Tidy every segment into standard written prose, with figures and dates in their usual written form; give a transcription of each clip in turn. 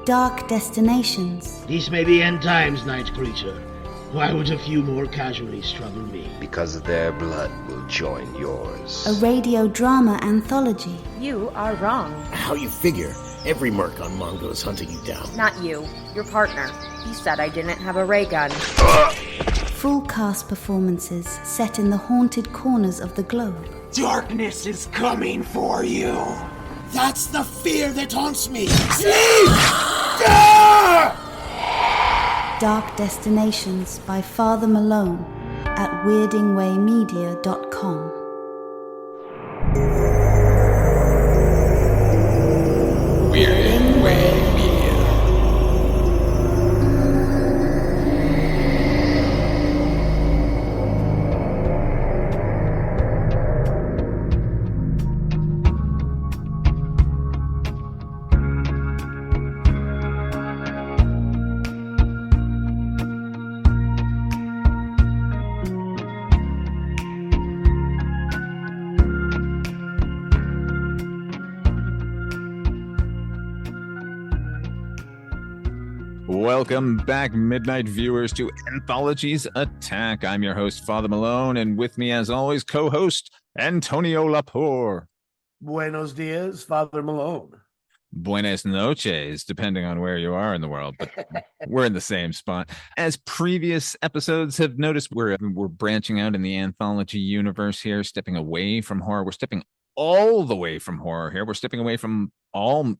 Dark Destinations. These may be end times, night creature. Why would a few more casualties trouble me? Because their blood will join yours. A radio drama anthology. You are wrong. How you figure? Every merc on Mongo is hunting you down. Not you. Your partner. He said I didn't have a ray gun. Full cast performances set in the haunted corners of the globe. Darkness is coming for you. That's the fear that haunts me. Sleep! Ah! Dark Destinations by Father Malone at weirdingwaymedia.com. Weirding Way Media. Welcome back, Midnight viewers, to Anthologies Attack. I'm your host, Father Malone, and with me, as always, co-host Antonio Llapur. Buenos dias, Father Malone. Buenas noches, depending on where you are in the world, but we're in the same spot. As previous episodes have noticed, we're branching out in the anthology universe here, stepping away from horror. We're stepping all the way from horror here. We're stepping away from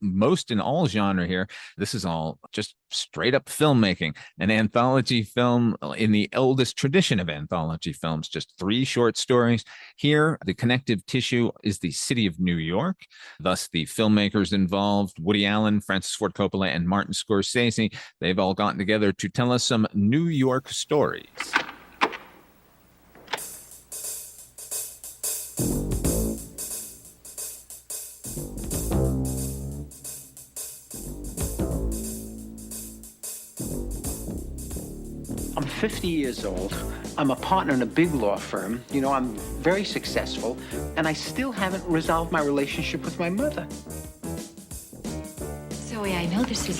most in all genre here. This is all just straight up filmmaking, an anthology film in the eldest tradition of anthology films, just 3 short stories. Here, the connective tissue is the city of New York, thus the filmmakers involved, Woody Allen, Francis Ford Coppola, and Martin Scorsese. They've all gotten together to tell us some New York stories. I'm 50 years old. I'm a partner in a big law firm. You know, I'm very successful, and I still haven't resolved my relationship with my mother. Zoe, I know this is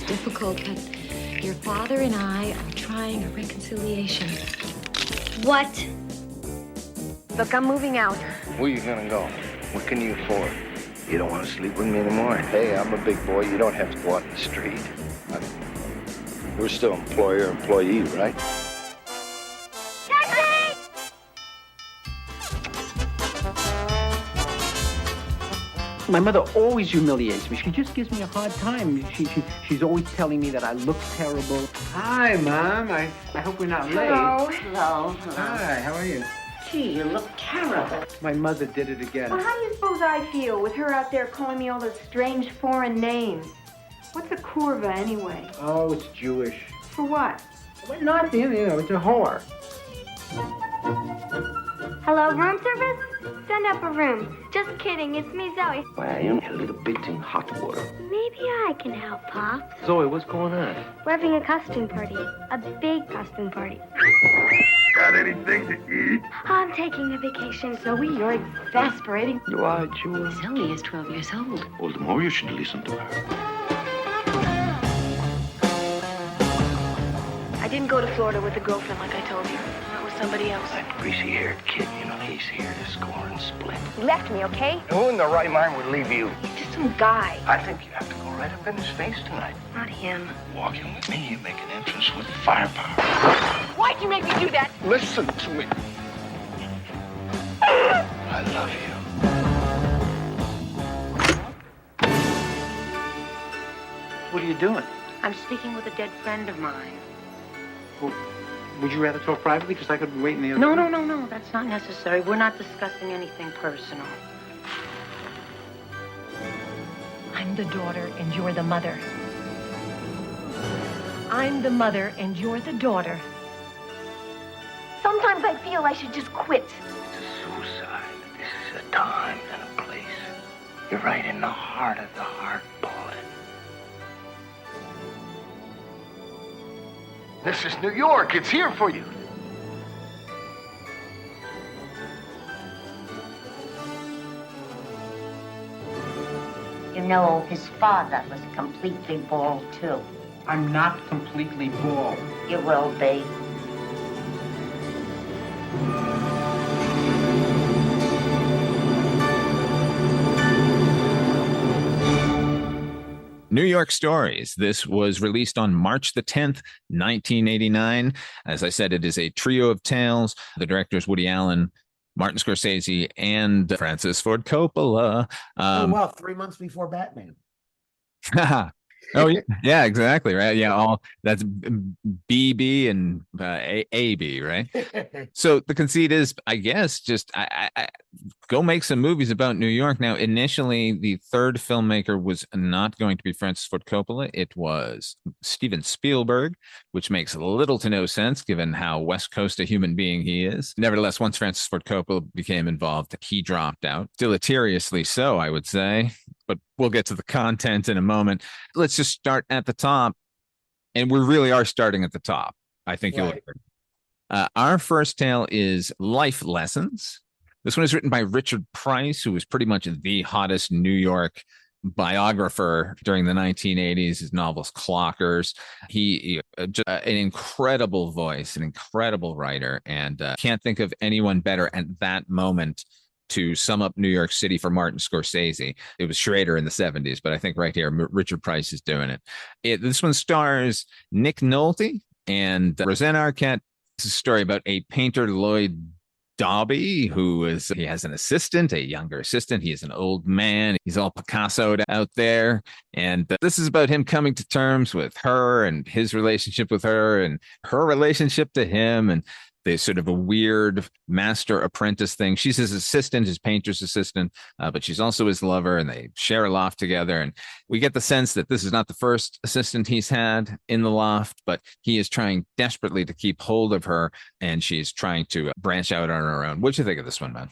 difficult, but your father and I are trying a reconciliation. What? Look, I'm moving out. Where you gonna go? What can you afford? You don't want to sleep with me anymore? Hey, I'm a big boy. You don't have to go out in the street. We're still employer-employee, right? Taxi! My mother always humiliates me. She just gives me a hard time. She's always telling me that I look terrible. Hi, Mom. I hope we're not late. Hello. Hi, how are you? Gee, you look terrible. My mother did it again. Well, how do you suppose I feel with her out there calling me all those strange foreign names? What's a kurva anyway? Oh, it's Jewish. For what? Well, nothing, you know, it's a whore. Hello, room service? Send up a room. Just kidding, it's me, Zoe. Well, you're a little bit in hot water. Maybe I can help, Pop. Zoe, what's going on? We're having a costume party. A big costume party. Got anything to eat? I'm taking a vacation. Zoe, you're exasperating. You are, Jewel. Zoe is 12 years old. Well, the more you should listen to her. I didn't go to Florida with a girlfriend like I told you. That was somebody else. That greasy-haired kid, you know, he's here to score and split. He left me, okay? Who in the right mind would leave you? He's just some guy. I think you have to go right up in his face tonight. Not him. Walking with me, you make an entrance with firepower. Why'd you make me do that? Listen to me. I love you. What are you doing? I'm speaking with a dead friend of mine. Well, would you rather talk privately? Because I could wait in the other No, room. no. That's not necessary. We're not discussing anything personal. I'm the daughter and you're the mother. I'm the mother and you're the daughter. Sometimes I feel I should just quit. It's a suicide. This is a time and a place. You're right in the heart of the heart bullet. This is New York. It's here for you. You know, his father was completely bald, too. I'm not completely bald. You will be. New York Stories. This was released on March the 10th, 1989. As I said, it is a trio of tales. The directors Woody Allen, Martin Scorsese, and Francis Ford Coppola. Oh, wow. 3 months before Batman. Oh yeah, exactly, right. Yeah, all that's BB and AB, right? So the conceit is, I guess, just I go make some movies about New York. Now, initially, the third filmmaker was not going to be Francis Ford Coppola. It was Steven Spielberg, which makes little to no sense given how West Coast a human being he is. Nevertheless, once Francis Ford Coppola became involved, he dropped out, deleteriously so, I would say. But we'll get to the content in a moment. Let's just start at the top. And we really are starting at the top. I think you'll agree. Our first tale is Life Lessons. This one is written by Richard Price, who was pretty much the hottest New York biographer during the 1980s. His novels Clockers. He just an incredible voice, an incredible writer, and can't think of anyone better at that moment to sum up New York City for Martin Scorsese. It was Schrader in the 70s, but I think right here, Richard Price is doing it. This one stars Nick Nolte and Rosanna Arquette. It's a story about a painter, Lloyd Dobby, he has an assistant, a younger assistant. He is an old man. He's all Picassoed out there. And this is about him coming to terms with her and his relationship with her and her relationship to him. And there's sort of a weird master apprentice thing. She's his assistant, his painter's assistant, but she's also his lover, and they share a loft together. And we get the sense that this is not the first assistant he's had in the loft, but he is trying desperately to keep hold of her, and she's trying to branch out on her own. What do you think of this one, man?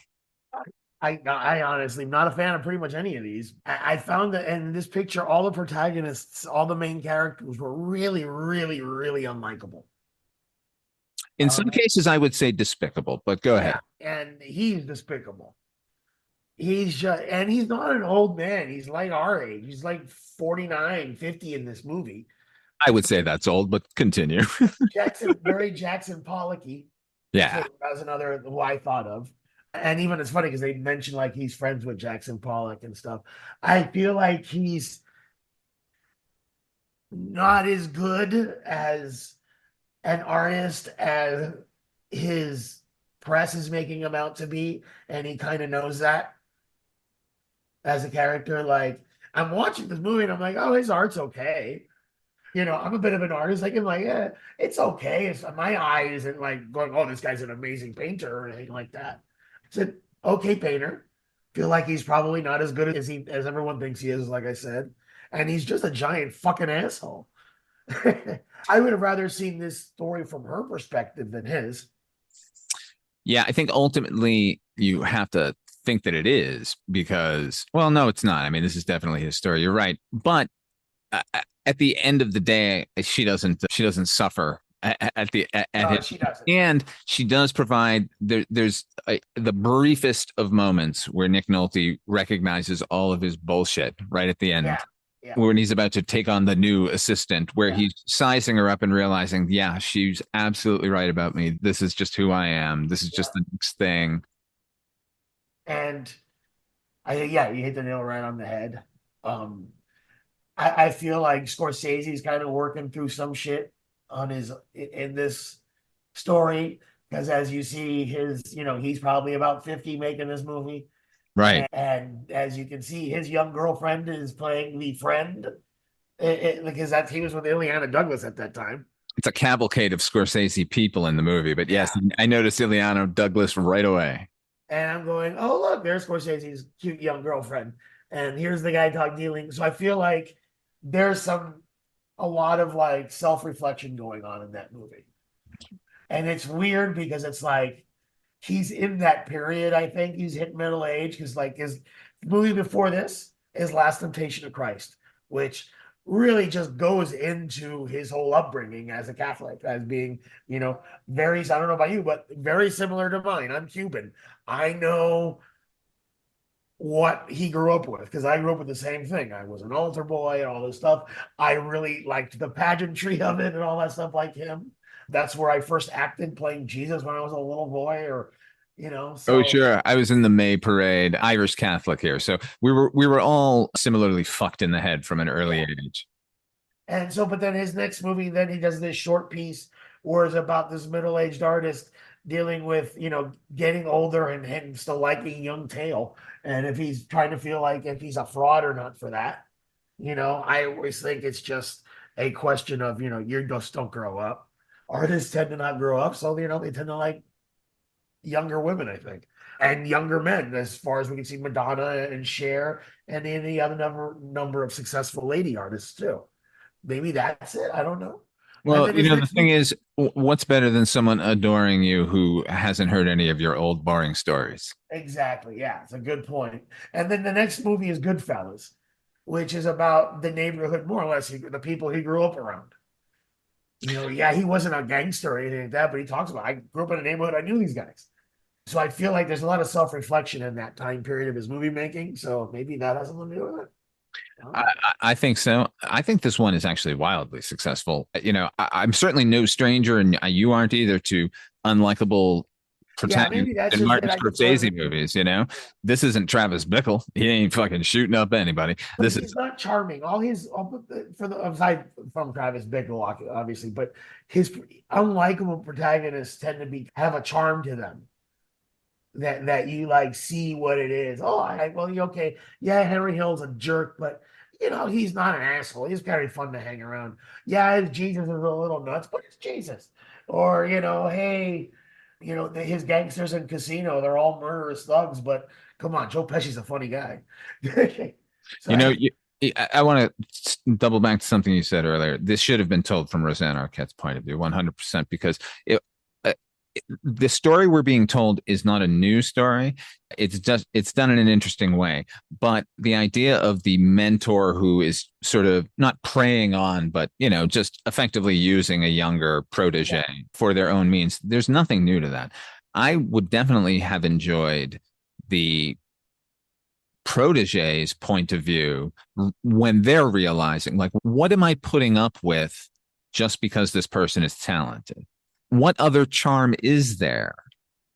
I honestly am not a fan of pretty much any of these. I found that in this picture, all the protagonists, all the main characters were really, really, really unlikable. In some cases, I would say despicable, but go ahead. And he's despicable. He's just, and he's not an old man. He's like our age. He's like 49, 50 in this movie. I would say that's old, but continue. Very Jackson Pollocky. Yeah. So that was another who I thought of. And even it's funny because they mentioned like he's friends with Jackson Pollock and stuff. I feel like he's not as good as an artist as his press is making him out to be, and he kind of knows that as a character. Like, I'm watching this movie and I'm like, oh, his art's okay. You know, I'm a bit of an artist. Like, I'm like, yeah, it's okay. It's, my eye isn't like going, oh, this guy's an amazing painter or anything like that. It's an okay painter. Feel like he's probably not as good as everyone thinks he is, like I said. And he's just a giant fucking asshole. I would have rather seen this story from her perspective than his. Yeah, I think ultimately you have to think that it is because, well, no, it's not. I mean, this is definitely his story. You're right. But at the end of the day, she doesn't suffer she doesn't. And she does provide there's the briefest of moments where Nick Nolte recognizes all of his bullshit right at the end. Yeah. Yeah. When he's about to take on the new assistant, where he's sizing her up and realizing, yeah, she's absolutely right about me. This is just who I am. This is just the next thing. And you hit the nail right on the head. I feel like Scorsese's kind of working through some shit in this story, because as you see he's probably about 50 making this movie. Right. And as you can see, his young girlfriend is playing the friend because he was with Ileana Douglas at that time. It's a cavalcade of Scorsese people in the movie, but yes, I noticed Ileana Douglas right away. And I'm going, oh, look, there's Scorsese's cute young girlfriend. And here's the guy dealing. So I feel like there's a lot of like self-reflection going on in that movie. And it's weird because it's like, he's in that period. I think he's hit middle age because like his movie before this is Last Temptation of Christ, which really just goes into his whole upbringing as a Catholic, as being, very, I don't know about you, but very similar to mine. I'm Cuban. I know what he grew up with, because I grew up with the same thing. I was an altar boy and all this stuff. I really liked the pageantry of it and all that stuff like him. That's where I first acted playing Jesus when I was a little boy, or Oh, so. sure. I was in the May parade, Irish Catholic here. So we were all similarly fucked in the head from an early age. And so, but then his next movie, then he does this short piece where it's about this middle-aged artist dealing with, getting older and still liking young Tail. And if he's trying to feel like if he's a fraud or not for that. I always think it's just a question of, you just don't grow up. Artists tend to not grow up. So, they tend to like younger women, I think, and younger men, as far as we can see Madonna and Cher and any other number of successful lady artists too. Maybe that's it. I don't know. Well, the thing is, what's better than someone adoring you who hasn't heard any of your old boring stories? Exactly. Yeah, it's a good point. And then the next movie is Goodfellas, which is about the neighborhood, more or less, the people he grew up around. He wasn't a gangster or anything like that, but he talks about, I grew up in a neighborhood, I knew these guys. So I feel like there's a lot of self-reflection in that time period of his movie making. So maybe that has something to do with it. I think so. I think this one is actually wildly successful. I'm certainly no stranger, and you aren't either, to unlikable protagonists in Martin Scorsese movies. This isn't Travis Bickle. He ain't fucking shooting up anybody. But he's not charming. Aside from Travis Bickle, obviously, but his unlikable protagonists tend to have a charm to them. That you like see what it is. Okay. Yeah, Henry Hill's a jerk, but he's not an asshole. He's very fun to hang around. Yeah, Jesus is a little nuts, but it's Jesus. Or, hey, his gangsters in Casino, they're all murderous thugs, but come on, Joe Pesci's a funny guy. I want to double back to something you said earlier. This should have been told from Rosanna Arquette's point of view, 100%, because the story we're being told is not a new story. It's done in an interesting way. But the idea of the mentor who is sort of not preying on, but, just effectively using a younger protege for their own means, there's nothing new to that. I would definitely have enjoyed the protege's point of view when they're realizing, like, what am I putting up with just because this person is talented? What other charm is there?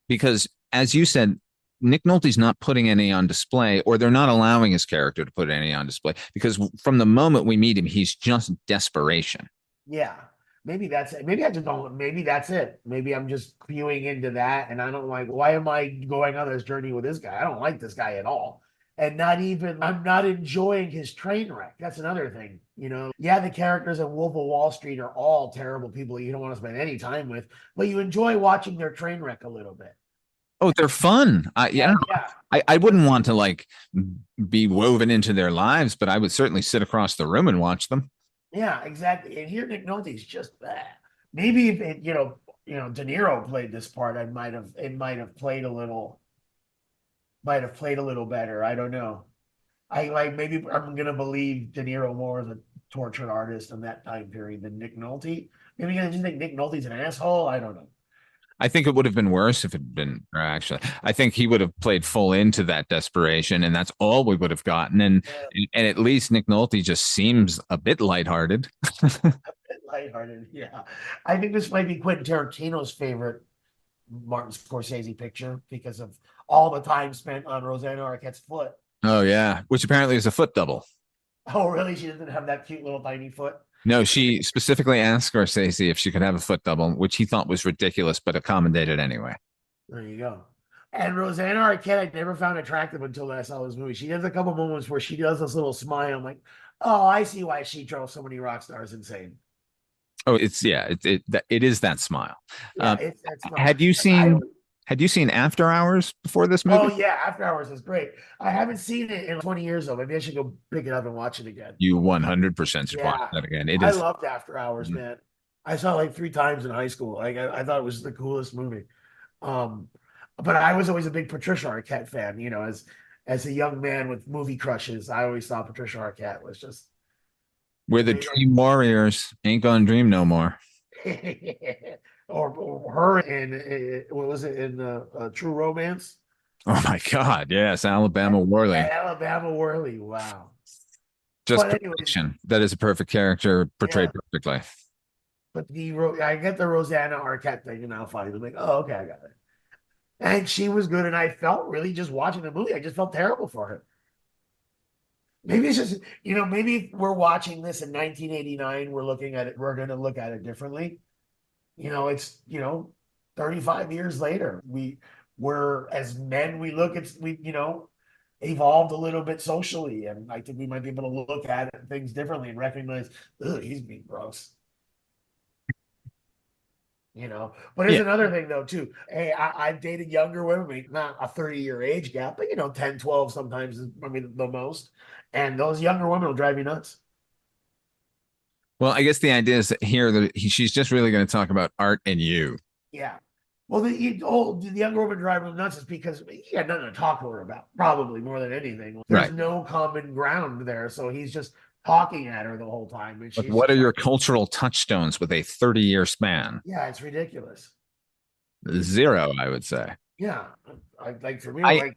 Because, as you said, Nick Nolte's not putting any on display, or they're not allowing his character to put any on display, because from the moment we meet him, he's just desperation. Yeah, maybe that's it. Maybe I just don't. Maybe that's it. Maybe I'm just queuing into that, and I don't like. Why am I going on this journey with this guy? I don't like this guy at all. And I'm not enjoying his train wreck. That's another thing, Yeah, the characters in Wolf of Wall Street are all terrible people you don't want to spend any time with, but you enjoy watching their train wreck a little bit. Oh, they're fun. I wouldn't want to like be woven into their lives, but I would certainly sit across the room and watch them. Yeah, exactly. And here Nick Nolte's just that. Maybe if De Niro played this part, it might have played a little better. I don't know. Maybe I'm gonna believe De Niro more as a tortured artist in that time period than Nick Nolte. Maybe I just think Nick Nolte's an asshole. I don't know. I think it would have been worse if it had been, or actually, I think he would have played full into that desperation, and that's all we would have gotten. And at least Nick Nolte just seems a bit lighthearted. A bit lighthearted, yeah. I think this might be Quentin Tarantino's favorite Martin Scorsese picture because of all the time spent on Rosanna Arquette's foot. Oh yeah, which apparently is a foot double. Oh really? She doesn't have that cute little tiny foot? No, she specifically asked Scorsese if she could have a foot double, which he thought was ridiculous, but accommodated anyway. There you go. And Rosanna Arquette, I never found attractive until I saw this movie. She has a couple moments where she does this little smile. I'm like, oh, I see why she drove so many rock stars insane. Oh, it is that smile. Yeah, it's that smile. Had you seen After Hours before this movie? Oh yeah, After Hours is great. I haven't seen it in 20 years though. Maybe I should go pick it up and watch it again. You 100% should watch that again. I loved After Hours, man. I saw it like 3 times in high school. Like I thought it was the coolest movie. But I was always a big Patricia Arquette fan. As a young man with movie crushes, I always thought Patricia Arquette was just. We're the dream warriors. Ain't gonna dream no more. or her in what was it in True Romance? Oh my God, yes, Alabama Worley. Alabama Worley, wow. Just But anyways, perfection. That is a perfect character portrayed perfectly. But I get the Rosanna Arquette thing, and I'll finally be like, oh, okay, I got it. And she was good, and I felt really just watching the movie. I just felt terrible for her. Maybe it's just, maybe if we're watching this in 1989, we're looking at it, we're going to look at it differently. It's 35 years later. We're as men, we evolved a little bit socially, and I think we might be able to look at things differently and recognize, ugh, he's being gross. But it's another thing though too. Hey, I've dated younger women, not a 30-year age gap, but 10, 12 sometimes is the most. And those younger women will drive you nuts. Well, I guess the idea is that here that she's just really going to talk about art and you. Yeah. Well, the younger woman driving him nuts is because he had nothing to talk to her about, probably more than anything. There's no common ground there, so he's just talking at her the whole time. And but what are your cultural touchstones with a 30-year span? Yeah, it's ridiculous. Zero, I would say. Yeah, for me,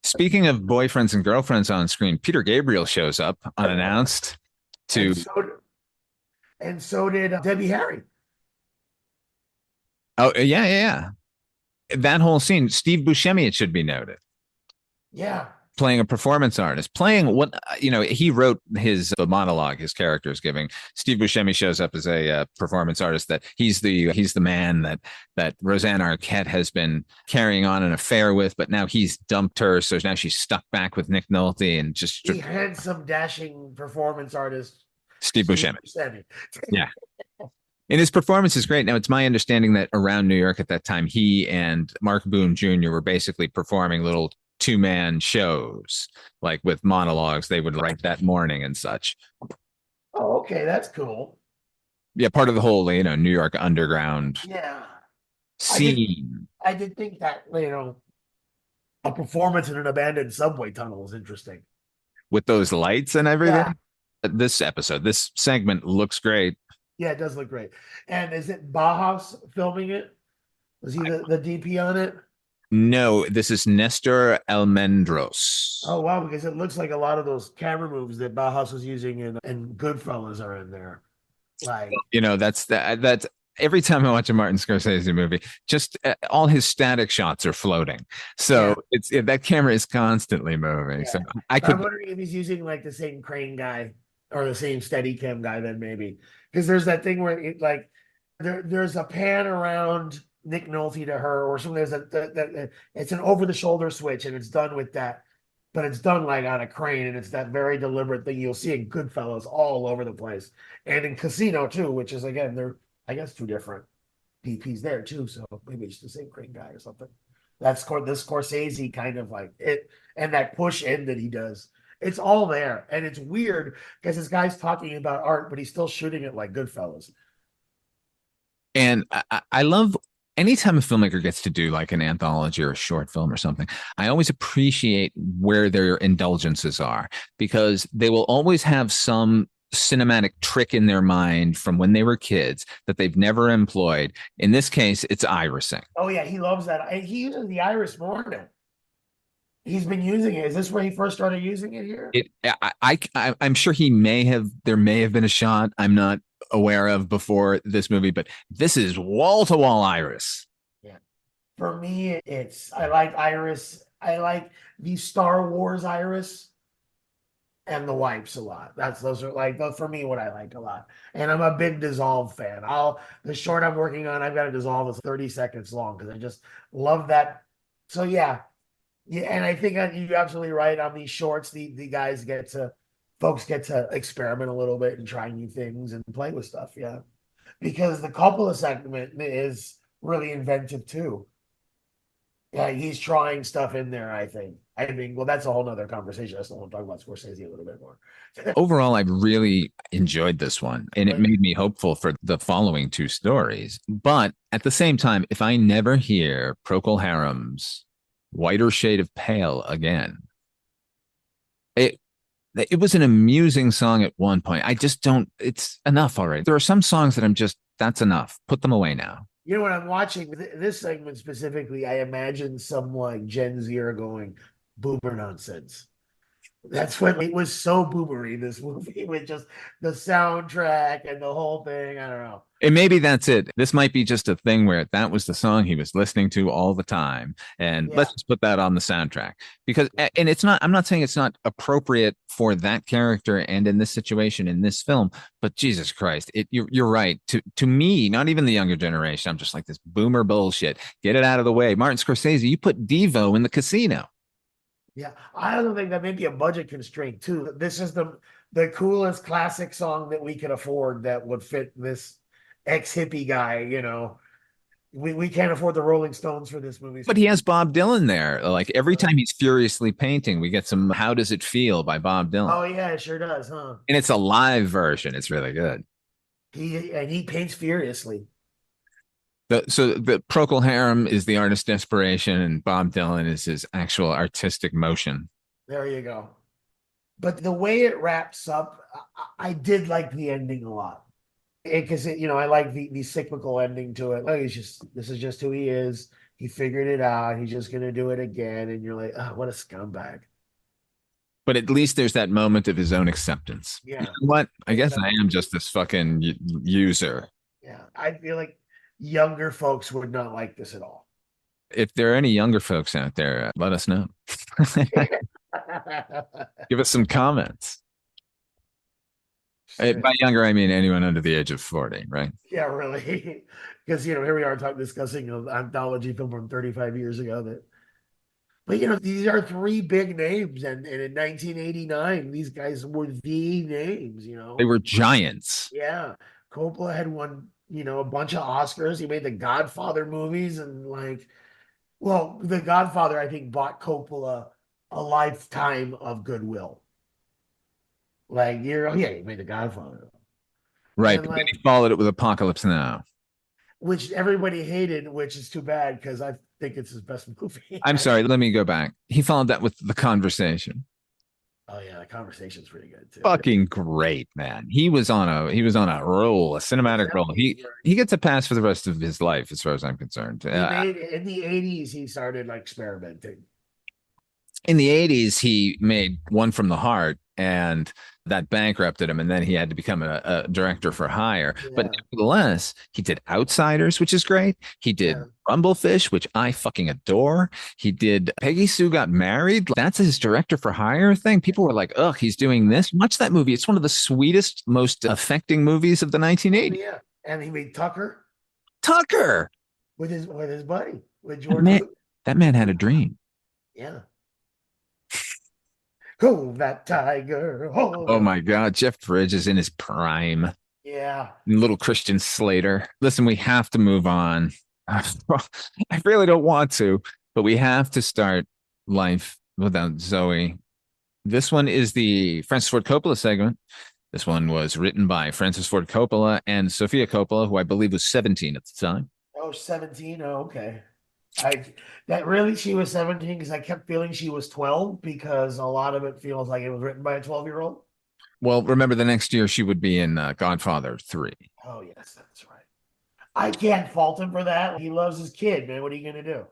speaking of boyfriends and girlfriends on screen, Peter Gabriel shows up unannounced and so did Debbie Harry. Oh, yeah. That whole scene, Steve Buscemi, it should be noted. Yeah. Playing a performance artist, playing what, he wrote the monologue his character is giving. Steve Buscemi shows up as a performance artist that he's the man that Rosanna Arquette has been carrying on an affair with, but now he's dumped her. So now she's stuck back with Nick Nolte and just the handsome, dashing performance artist, Steve Buscemi. Yeah. And his performance is great. Now, it's my understanding that around New York at that time, he and Mark Boone Jr. were basically performing little two-man shows, like with monologues they would write that morning and such. Oh, okay. That's cool. Yeah, part of the whole, New York underground scene. I did think that, a performance in an abandoned subway tunnel is interesting. With those lights and everything. Yeah. This segment looks great. Yeah, it does look great. And is it Bauhaus filming it? Was he the DP on it? No, this is Nestor Almendros. Oh, wow, because it looks like a lot of those camera moves that Bauhaus was using in Goodfellas are in there. Like, that's every time I watch a Martin Scorsese movie, just all his static shots are floating. So that camera is constantly moving. Yeah. So I'm wondering if he's using like the same crane guy or the same Steadicam guy then maybe. Because there's that thing where there's a pan around Nick Nolte to her or something. It's an over-the-shoulder switch and it's done with that, but it's done like on a crane and it's that very deliberate thing you'll see in Goodfellas all over the place. And in Casino too, which is, again, they're, I guess, two different DPs there too, so maybe it's the same crane guy or something. That's this Scorsese kind of like it, and that push in that he does. It's all there, and it's weird because this guy's talking about art, but he's still shooting it like Goodfellas. And I love anytime a filmmaker gets to do like an anthology or a short film or something, I always appreciate where their indulgences are, because they will always have some cinematic trick in their mind from when they were kids that they've never employed. In this case, it's irising. Oh yeah, he loves that. He uses the iris more now. He's been using it. Is this where he first started using it here? I'm sure there may have been a shot I'm not aware of before this movie, but this is wall-to-wall iris. Yeah. For me, I like iris. I like the Star Wars iris and the wipes a lot. Those are like, for me, what I like a lot. And I'm a big Dissolve fan. The short I'm working on, I've got to Dissolve is 30 seconds long because I just love that. So yeah. Yeah, and I think you're absolutely right on these shorts. The folks get to experiment a little bit and try new things and play with stuff. Yeah, because the Coppola segment is really inventive too. Yeah, he's trying stuff in there. I think. Well, that's a whole nother conversation. I still want to talk about Scorsese a little bit more. Overall, I really enjoyed this one, and it made me hopeful for the following two stories. But at the same time, if I never hear Procol Harum's Whiter Shade of Pale again, it was an amusing song at one point. I just don't, it's enough already. There are some songs that that's enough. Put them away now. You know, when I'm watching this segment specifically, I imagine some like Gen Zer going boomer nonsense. That's when it was so boomery, this movie, with just the soundtrack and the whole thing. I don't know. And maybe that's it. This might be just a thing where that was the song he was listening to all the time. And let's just put that on the soundtrack. Because, and it's not, I'm not saying it's not appropriate for that character and in this situation, in this film, but Jesus Christ, you're right. To me, not even the younger generation, I'm just like, this boomer bullshit. Get it out of the way. Martin Scorsese, you put Devo in the casino. Yeah, I also think that may be a budget constraint too. This is the coolest classic song that we could afford that would fit this ex-hippie guy, you know. We can't afford the Rolling Stones for this movie. But he has Bob Dylan there. Like every time he's furiously painting, we get some How Does It Feel by Bob Dylan. Oh yeah, it sure does, huh? And it's a live version. It's really good. He paints furiously. So the Procol Harum is the artist inspiration, and Bob Dylan is his actual artistic motion. There you go. But the way it wraps up, I did like the ending a lot. Because you know, I like the cyclical ending to it. Like this is just who he is. He figured it out. He's just gonna do it again, and you're like, oh, what a scumbag. But at least there's that moment of his own acceptance. Yeah. You know what? I guess I am just this fucking user. Yeah, I feel like younger folks would not like this at all. If there are any younger folks out there, let us know. Give us some comments. By younger, I mean anyone under the age of 40, right? Yeah, really. Because, you know, here we are discussing an anthology film from 35 years ago. But, you know, these are three big names. And in 1989, these guys were the names, you know. They were giants. Yeah. Coppola had won, you know, a bunch of Oscars. He made the Godfather movies. And, like, well, the Godfather, I think, bought Coppola a lifetime of goodwill. Like, he made the Godfather. Right. And But then he followed it with Apocalypse Now, which everybody hated, which is too bad because I think it's his best movie. I'm sorry, let me go back. He followed that with The Conversation. Oh yeah, The Conversation's pretty good too. Fucking great, man. He was on a roll, a cinematic roll. He gets a pass for the rest of his life, as far as I'm concerned. In the 80s, he started like experimenting. In the 80s, he made One from the Heart, and that bankrupted him, and then he had to become a director for hire. Yeah. But nevertheless, he did Outsiders, which is great. He did Rumblefish, which I fucking adore. He did Peggy Sue Got Married. That's his director for hire thing. People were like, ugh, he's doing this. Watch that movie. It's one of the sweetest, most affecting movies of the 1980s. Yeah, and he made Tucker. With his buddy, with George. That man had a dream. Yeah. Oh, that tiger. Oh my God. Jeff Bridges is in his prime. Yeah. Little Christian Slater. Listen, we have to move on. I really don't want to, but we have to start Life Without Zoe. This one is the Francis Ford Coppola segment. This one was written by Francis Ford Coppola and Sofia Coppola, who I believe was 17 at the time. Oh, 17. Oh, okay. She was 17 because I kept feeling she was 12 because a lot of it feels like it was written by a 12-year-old. Well, remember the next year she would be in Godfather 3. Oh, yes, that's right. I can't fault him for that. He loves his kid, man. What are you going to do?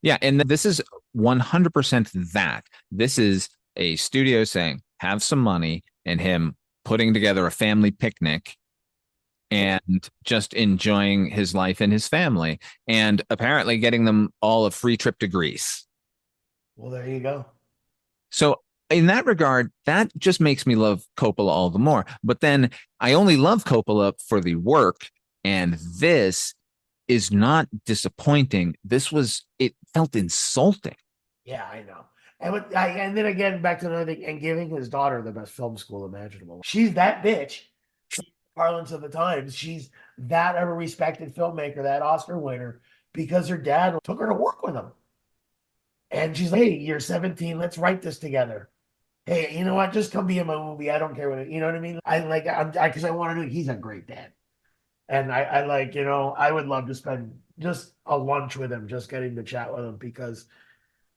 Yeah, and this is 100% that. This is a studio saying, have some money, and him putting together a family picnic and just enjoying his life and his family, and apparently getting them all a free trip to Greece. Well, there you go. So in that regard, that just makes me love Coppola all the more. But then I only love Coppola for the work, and this is not disappointing. It felt insulting. Yeah, I know. And then again, back to another thing, and giving his daughter the best film school imaginable. She's that bitch. Parlance of the times, she's that of a respected filmmaker, that Oscar winner, because her dad took her to work with him. And she's like, hey, you're 17, let's write this together. Hey, you know what? Just come be in my movie. I don't care what, you know what I mean? Because I want to do, he's a great dad. And I like, you know, I would love to spend just a lunch with him, just getting to chat with him, because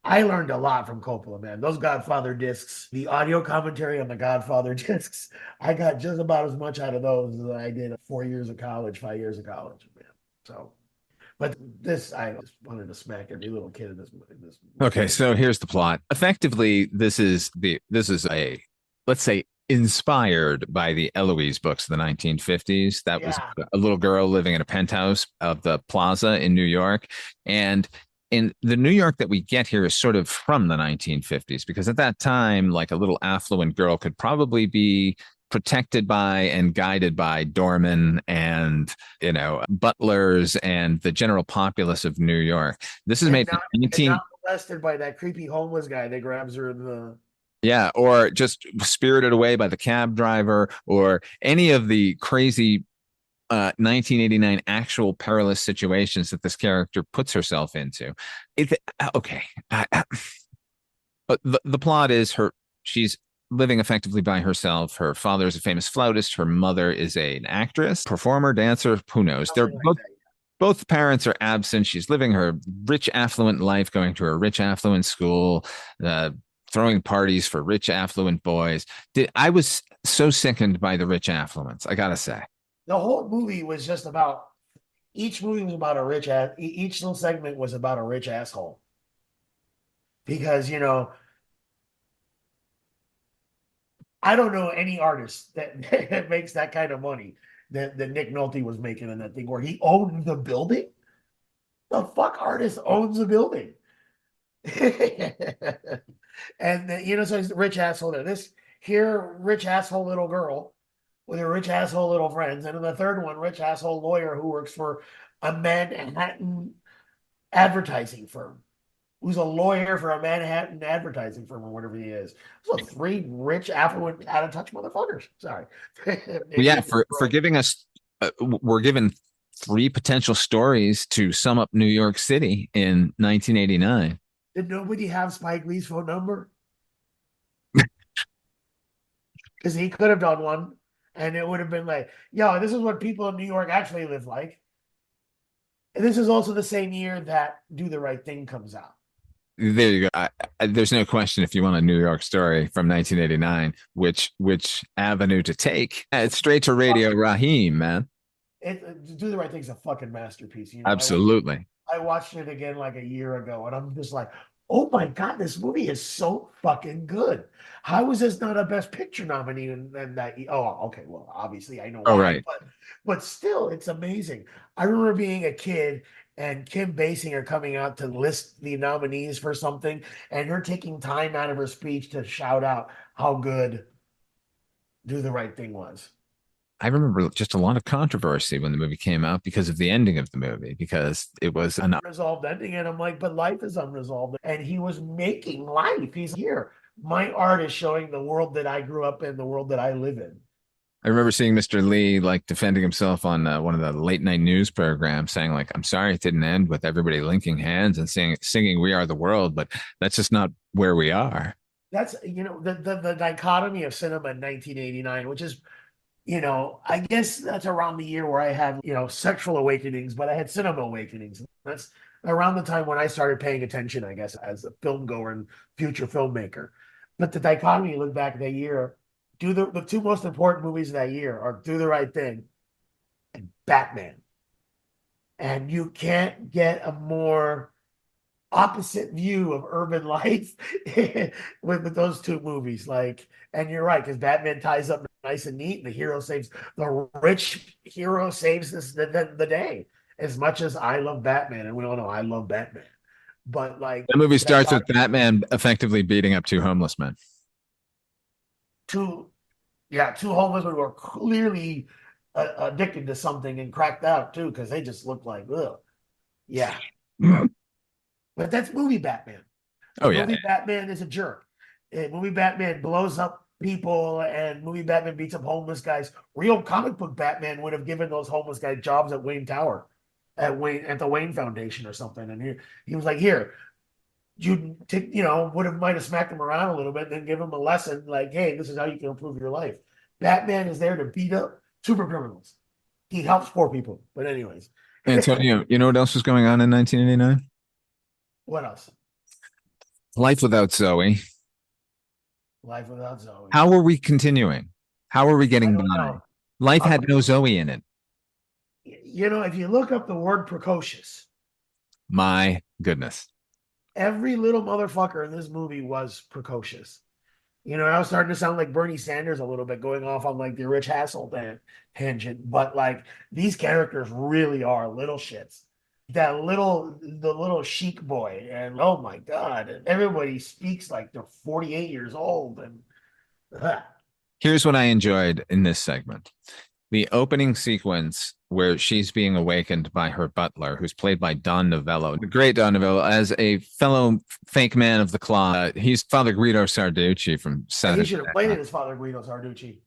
I learned a lot from Coppola, man. Those Godfather discs, the audio commentary on the Godfather discs, I got just about as much out of those as I did 5 years of college, man. So, But this, I just wanted to smack every little kid in this. Okay, so here's the plot. Effectively, this is a, let's say, inspired by the Eloise books of the 1950s. That was a little girl living in a penthouse of the plaza in New York. And in the New York that we get here is sort of from the 1950s, because at that time, like, a little affluent girl could probably be protected by and guided by doormen and, butlers and the general populace of New York. This is made not molested by that creepy homeless guy that grabs her in the. Yeah, or just spirited away by the cab driver, or any of the crazy 1989 actual perilous situations that this character puts herself into. But the plot is she's living effectively by herself. Her father is a famous flautist. Her mother is an actress, performer, dancer, who knows. They're both parents are absent. She's living her rich, affluent life, going to a rich, affluent school, throwing parties for rich, affluent boys. I was so sickened by the rich affluence, I gotta say. The whole movie was just about, each movie was about each little segment was about a rich asshole. Because, I don't know any artist that makes that kind of money that Nick Nolte was making in that thing, where he owned the building. The fuck artist owns a building? And so he's a rich asshole there. This here, rich asshole little girl with her rich asshole little friends, and then the third one, rich asshole lawyer who works for a Manhattan advertising firm, who's a lawyer for a Manhattan advertising firm or whatever he is. So 3 rich, affluent, out of touch motherfuckers. Sorry. Yeah, for giving us, we're given 3 potential stories to sum up New York City in 1989. Did nobody have Spike Lee's phone number? Because he could have done one, and it would have been like, yo, this is what people in New York actually live like. And this is also the same year that Do the Right Thing comes out. There you go. There's no question, if you want a New York story from 1989, which avenue to take. It's straight to Radio Raheem, man. Do the Right Thing's a fucking masterpiece. Absolutely. I watched it again like a year ago, and I'm just like, oh my God, this movie is so fucking good. How is this not a Best Picture nominee? And that, okay, well, obviously I know why, right. but still, it's amazing. I remember being a kid and Kim Basinger coming out to list the nominees for something, and her taking time out of her speech to shout out how good Do the Right Thing was. I remember just a lot of controversy when the movie came out because of the ending of the movie, because it was an unresolved ending. And I'm like, but life is unresolved. And he was making life. He's here. My art is showing the world that I grew up in, the world that I live in. I remember seeing Mr. Lee defending himself on one of the late night news programs, saying I'm sorry it didn't end with everybody linking hands and singing "We Are the World," but that's just not where we are. That's, the dichotomy of cinema in 1989, which is, I guess that's around the year where I had, sexual awakenings, but I had cinema awakenings. That's around the time when I started paying attention, I guess, as a film goer and future filmmaker. But the dichotomy, you look back that year, the 2 most important movies of that year are Do the Right Thing and Batman. And you can't get a more opposite view of urban life with those 2 movies. And you're right, because Batman ties up nice and neat, and the rich hero saves the day. As much as I love Batman, and we all know I love Batman, but the movie starts with Batman effectively beating up 2 homeless men. 2 homeless men who are clearly addicted to something and cracked out too, because they just look like, ugh. Yeah. But that's movie Batman. Movie Batman is a jerk. Movie Batman blows up people, and movie Batman beats up homeless guys. Real comic book Batman would have given those homeless guys jobs at Wayne Tower, at the Wayne Foundation or something. And he was like, here, you take, might have smacked him around a little bit, and then give him a lesson like, hey, this is how you can improve your life. Batman is there to beat up super criminals. He helps poor people. But anyways. Antonio, you know what else was going on in 1989? What else? Life Without Zoe. Life Without Zoe. How were we continuing? How are we getting by? Life had no Zoe in it. You know, if you look up the word precocious, My goodness. every little motherfucker in this movie was precocious. You know, I was starting to sound like Bernie Sanders a little bit, going off on like the Rich Hasseltine tangent, but like these characters really are little shits. The little chic boy, and oh my god, and everybody speaks like they're 48 years old, and Here's what I enjoyed in this segment. The opening sequence where she's being awakened by her butler, who's played by Don Novello, the great Don Novello, as a fellow fake man of the claw. He's Father Guido Sarducci from Saturday. He should have played it as Father Guido Sarducci.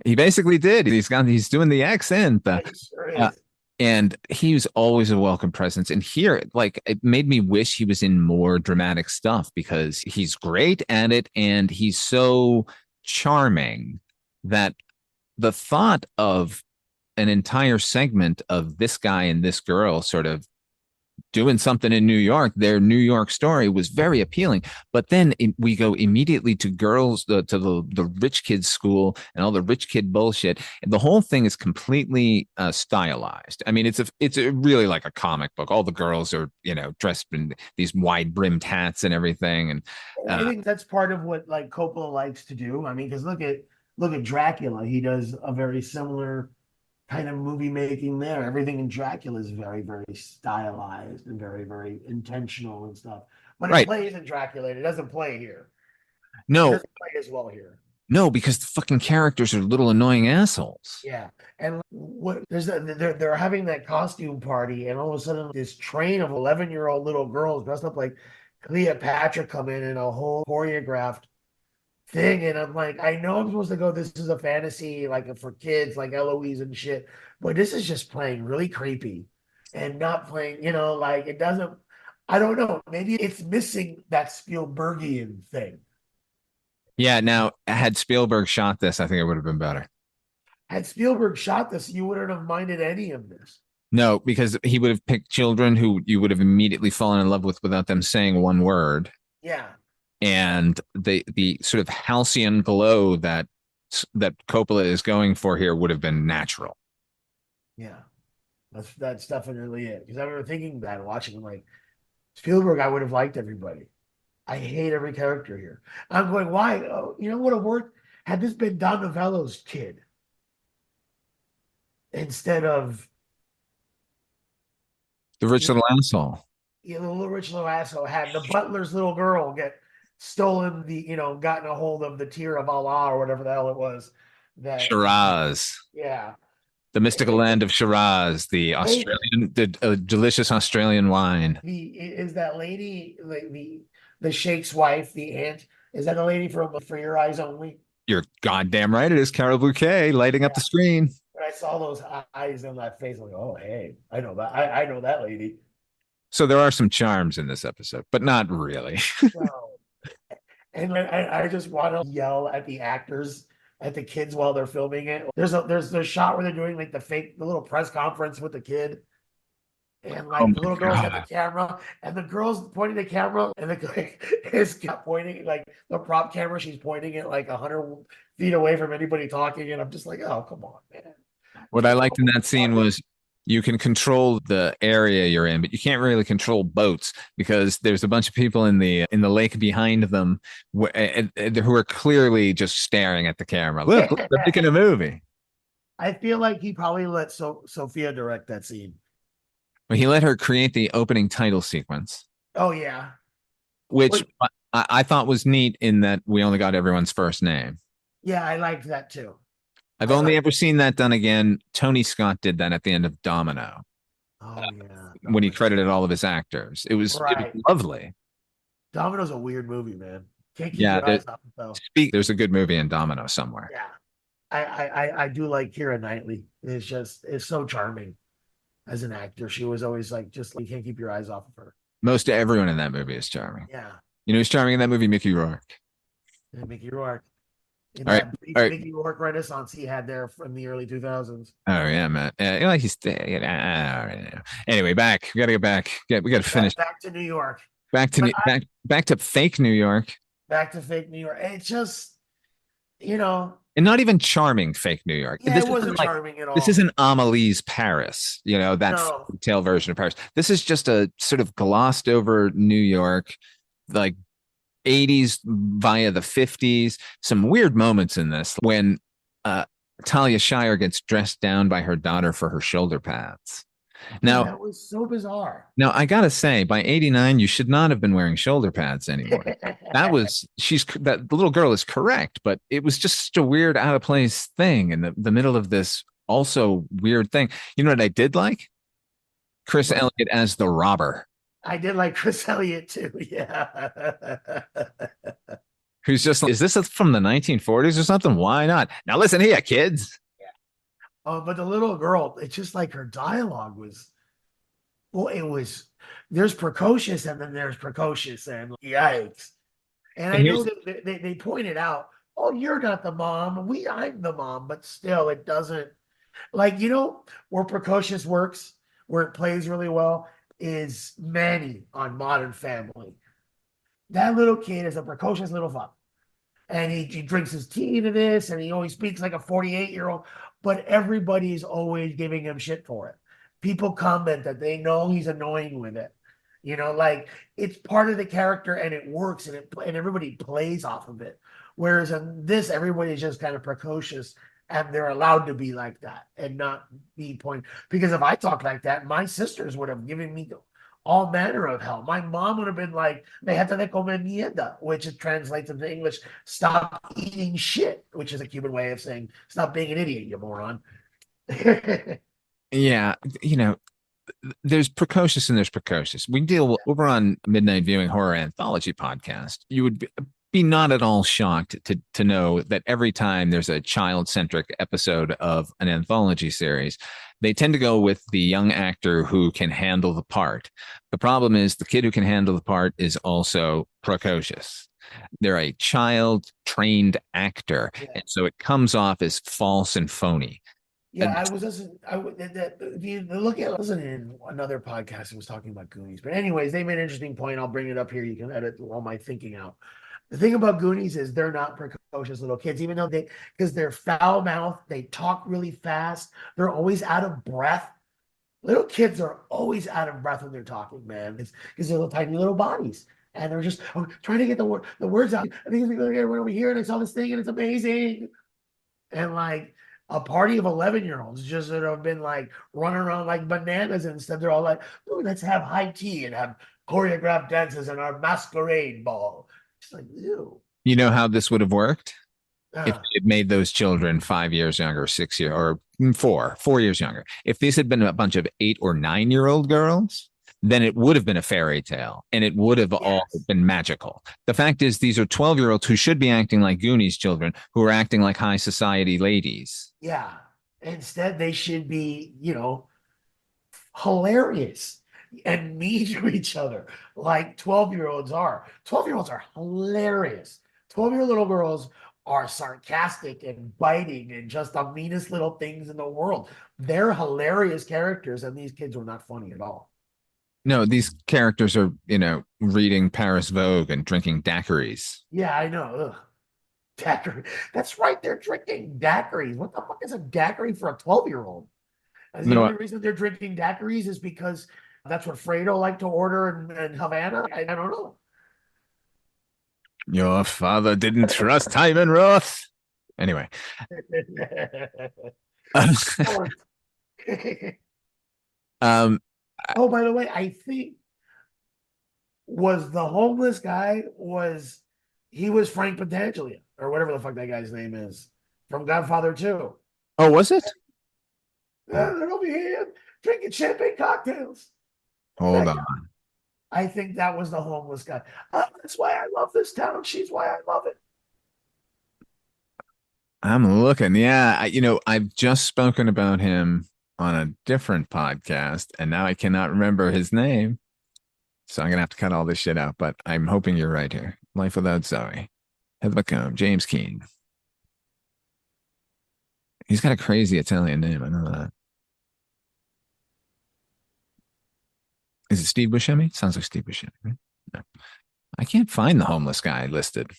He basically did. He's doing the accent. He sure is. And he was always a welcome presence. And here, like, it made me wish he was in more dramatic stuff because he's great at it and he's so charming that the thought of an entire segment of this guy and this girl sort of doing something in New York, their New York story, was very appealing. But then we go immediately to girls, to the rich kids school and all the rich kid bullshit. And the whole thing is completely stylized. I mean, it's really like a comic book. All the girls are, you know, dressed in these wide brimmed hats and everything. And I think that's part of what like Coppola likes to do. I mean, because look at Dracula. He does a very similar kind of movie making there. Everything in Dracula is very, very stylized and very, very intentional and stuff. But it plays in Dracula. It doesn't play here. No, it doesn't play as well here. No, because the fucking characters are little annoying assholes. Yeah, and they're having that costume party, and all of a sudden, this train of 11-year-old little girls dressed up like Cleopatra come in a whole choreographed thing, and I'm like, I know I'm supposed to go, this is a fantasy like for kids like Eloise and shit, but this is just playing really creepy and not playing, you know, like it doesn't, I don't know, maybe it's missing that Spielbergian thing. Yeah, now had Spielberg shot this, I think it would have been better. Had Spielberg shot this, you wouldn't have minded any of this. No, because he would have picked children who you would have immediately fallen in love with without them saying one word. Yeah. And the sort of halcyon glow that Coppola is going for here would have been natural. Yeah, that's definitely it. Because I remember thinking that, watching him, like, Spielberg, I would have liked everybody. I hate every character here. I'm going, why? Oh, you know what would have worked? Had this been Don Novello's kid instead of the rich little asshole. Yeah, the little rich little asshole had the butler's little girl get stolen gotten a hold of the tear of Allah or whatever the hell it was. That Shiraz. Yeah. The mystical land of Shiraz, the delicious Australian wine. Is that lady like the Sheikh's wife, the aunt? Is that a lady from For Your Eyes Only? You're goddamn right. It is Carol Bouquet lighting up the screen. When I saw those eyes on that face, I'm like, oh, hey, I know that. I know that lady. So there are some charms in this episode, but not really. No. And I just want to yell at the actors, at the kids while they're filming it. There's a shot where they're doing like the little press conference with the kid. And like the little girl's got the camera, and the girl's pointing the camera, and the guy is pointing like the prop camera. She's pointing it like 100 feet away from anybody talking, and I'm just like, oh, come on, man. What I liked in that scene was you can control the area you're in, but you can't really control boats because there's a bunch of people in the lake behind them who are clearly just staring at the camera. Look, they're making a movie. I feel like he probably let Sofia direct that scene. Well, he let her create the opening title sequence. Oh, yeah. Which I thought was neat in that we only got everyone's first name. Yeah, I liked that too. I've only ever seen that done again. Tony Scott did that at the end of Domino. Oh, yeah. When he credited all of his actors. It was lovely. Domino's a weird movie, man. Can't keep your eyes off it, though. There's a good movie in Domino somewhere. Yeah. I do like Keira Knightley. It's so charming as an actor. She was always like, you can't keep your eyes off of her. Most everyone in that movie is charming. Yeah. You know who's charming in that movie? Mickey Rourke. Yeah, Mickey Rourke. All right. Mickey Rourke renaissance he had there from the early 2000s. Oh yeah, man. He's anyway. Back. We gotta get back. We gotta finish. Back to New York. Back to fake New York. Back to fake New York. It's just, And not even charming fake New York. Yeah, This it wasn't isn't like, charming at all. this isn't Amelie's Paris, that No. tail version of Paris. This is just a sort of glossed over New York, like 80s via the 50s. Some weird moments in this when Talia Shire gets dressed down by her daughter for her shoulder pads. Now, that was so bizarre. Now, I gotta say, by 89, you should not have been wearing shoulder pads anymore. That little girl is correct, but it was just such a weird, out of place thing in the middle of this also weird thing. You know what I did like? Chris Elliott as the robber. I did like Chris Elliott too. Yeah. Who's just like, is this from the 1940s or something? Why not? Now listen here, kids. But the little girl, it's just like her dialogue was, there's precocious and then there's precocious and yikes. And I know that they pointed out, oh, you're not the mom. I'm the mom, but still it doesn't, like, where precocious works, where it plays really well is Manny on Modern Family. That little kid is a precocious little fuck. And he drinks his tea to this, and he always speaks like a 48-year-old, but everybody's always giving him shit for it. People comment that they know he's annoying with it. Like, it's part of the character and it works, and everybody plays off of it. Whereas in this, everybody's just kind of precocious, and they're allowed to be like that and not be because if I talk like that, my sisters would have given me all manner of hell. My mom would have been like, "Déjate de comer mierda," which translates into English, "Stop eating shit," which is a Cuban way of saying, "Stop being an idiot, you moron." Yeah, there's precocious and there's precocious. We deal over on Midnight Viewing Horror Anthology podcast. You would be not at all shocked to know that every time there's a child-centric episode of an anthology series, they tend to go with the young actor who can handle the part. The problem is the kid who can handle the part is also precocious. They're a child-trained actor, and so it comes off as false and phony. Yeah, I was listening. Listening in another podcast that was talking about Goonies. But anyways, they made an interesting point. I'll bring it up here. You can edit all my thinking out. The thing about Goonies is they're not precocious little kids, even though because they're foul mouthed, they talk really fast, they're always out of breath. Little kids are always out of breath when they're talking, man. It's because they're little tiny little bodies. And they're just trying to get the words out. I think it's like, over here and I saw this thing and it's amazing. And like a party of 11-year-olds just that have been like running around like bananas, and instead they're all like, "Ooh, let's have high tea and have choreographed dances and our masquerade ball." It's like, ew. You know how this would have worked? If it made those children 5 years younger, 6 years, or 4 years younger. If these had been a bunch of 8 or 9-year-old girls, then it would have been a fairy tale and it would have all been magical. The fact is, these are 12-year-olds who should be acting like Goonies children, who are acting like high society ladies. Yeah. Instead, they should be, hilarious and mean to each other like 12-year-olds are. 12-year-olds are hilarious. 12-year-old little girls are sarcastic and biting and just the meanest little things in the world. They're hilarious characters, and these kids were not funny at all. No, these characters are, reading Paris Vogue and drinking daiquiris. Yeah, I know. Ugh. Daiquiri. That's right. They're drinking daiquiris. What the fuck is a daiquiri for a 12-year-old? The only reason they're drinking daiquiris is because that's what Fredo liked to order in Havana. I don't know. Your father didn't trust Hyman Roth. Anyway. Oh, by the way, I think was the homeless guy he was Frank Pentangeli or whatever the fuck that guy's name is from Godfather 2. Oh, was it? They're over here drinking champagne cocktails. Hold on. I think that was the homeless guy. That's why I love this town. She's why I love it. I'm looking. Yeah. I've just spoken about him on a different podcast, and now I cannot remember his name. So I'm going to have to cut all this shit out, but I'm hoping you're right here. Life Without Zoe. Head McComb, James Keane. He's got a crazy Italian name. I know that. Is it Steve Buscemi? Sounds like Steve Buscemi. Right? No. I can't find the homeless guy listed.